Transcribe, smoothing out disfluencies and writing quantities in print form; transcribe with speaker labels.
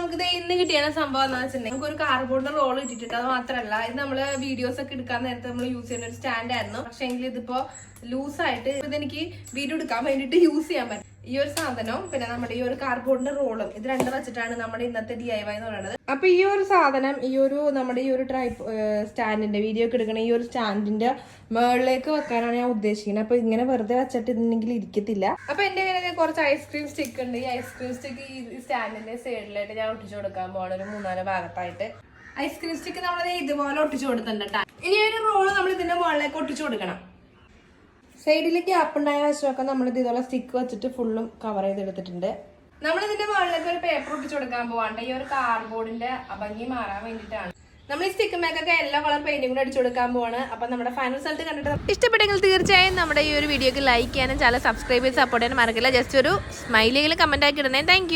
Speaker 1: നമുക്ക് ഇന്ന് കിട്ടിയ സംഭവം എന്താ വെച്ചിട്ടുണ്ടെങ്കിൽ നമുക്ക് ഒരു കാർബോർഡിന്റെ റോൾ ഇട്ടിട്ടുണ്ട്. അത് മാത്രമല്ല, ഇത് നമ്മള് വീഡിയോസ് ഒക്കെ എടുക്കാൻ നേരത്തെ നമ്മൾ യൂസ് ചെയ്യുന്ന ഒരു സ്റ്റാൻഡ് ആയിരുന്നു. പക്ഷെ എങ്കിൽ ഇതിപ്പോ ലൂസായിട്ട് ഇതെനിക്ക് വീഡിയോ എടുക്കാൻ വേണ്ടിട്ട് യൂസ് ചെയ്യാൻ പറ്റും. ഈ ഒരു സാധനവും പിന്നെ നമ്മുടെ ഈ ഒരു കാർബോർഡിന്റെ റോളും ഇത് രണ്ടും വെച്ചിട്ടാണ് നമ്മുടെ ഇന്നത്തെ DIY എന്ന് പറയുന്നത്. അപ്പൊ ഈ ഒരു സാധനം നമ്മുടെ ഈ ഒരു സ്റ്റാൻഡിന്റെ വീഡിയോ ഒക്കെ എടുക്കണ ഈ ഒരു സ്റ്റാൻഡിന്റെ മുകളിലേക്ക് വെക്കാനാണ് ഞാൻ ഉദ്ദേശിക്കുന്നത്. അപ്പൊ ഇങ്ങനെ വെറുതെ വെച്ചിട്ട് ഇല്ലെങ്കിൽ ഇരിക്കത്തില്ല. അപ്പൊ എന്റെ കയ്യിൽ കുറച്ച് ഐസ്ക്രീം സ്റ്റിക്ക് ഉണ്ട്. ഈ ഐസ്ക്രീം സ്റ്റിക്ക് ഈ സ്റ്റാൻഡിന്റെ സൈഡിലായിട്ട് ഞാൻ ഒട്ടിച്ചു കൊടുക്കാൻ പോകണം, ഒരു 3-4 ഭാഗത്തായിട്ട്. ഐസ്ക്രീം സ്റ്റിക്ക് നമ്മൾ ഇതുപോലെ ഒട്ടിച്ചു കൊടുത്തിട്ടുണ്ട്. ഇനി ഒരു റോള് നമ്മൾ ഇതിന്റെ മുകളിലേക്ക് ഒട്ടിച്ചു കൊടുക്കണം. സൈഡിൽ ഗ്യാപ്പ് ഉണ്ടായ വശമൊക്കെ നമ്മളിത് ഇതുപോലെ സ്റ്റിക്ക് വെച്ചിട്ട് ഫുള്ളും കവർ ചെയ്തെടുത്തിട്ടുണ്ട്. നമ്മളിതിന്റെ മുകളിലേക്ക് ഒരു പേപ്പർ ഒട്ടിച്ചു കൊടുക്കാൻ പോവാണ്ട്. ഈ ഒരു കാർഡ്ബോർഡിന്റെ ഭംഗി മാറാൻ വേണ്ടിയിട്ടാണ്. നമ്മൾ ഈ സ്റ്റിക്ക് മേക്കൊക്കെ യെല്ലോ കളർ പെയിന്റിംഗ് കൂടെ അടിച്ചു കൊടുക്കാൻ പോവാണ്. അപ്പൊ നമ്മുടെ ഫൈനൽ റിസൾട്ട് കണ്ടിട്ട്
Speaker 2: ഇഷ്ടപ്പെട്ടെങ്കിൽ തീർച്ചയായും നമ്മുടെ ഈ ഒരു വീഡിയോക്ക് ലൈക്ക് ചെയ്യാനും ചാനൽ സബ്സ്ക്രൈബ് ചെയ്ത് സപ്പോർട്ട് ചെയ്യാനും മറക്കില്ല. ജസ്റ്റ് ഒരു സ്മൈലിയെങ്കിലും കമന്റ് ആക്കി ഇടുന്നേ. താങ്ക്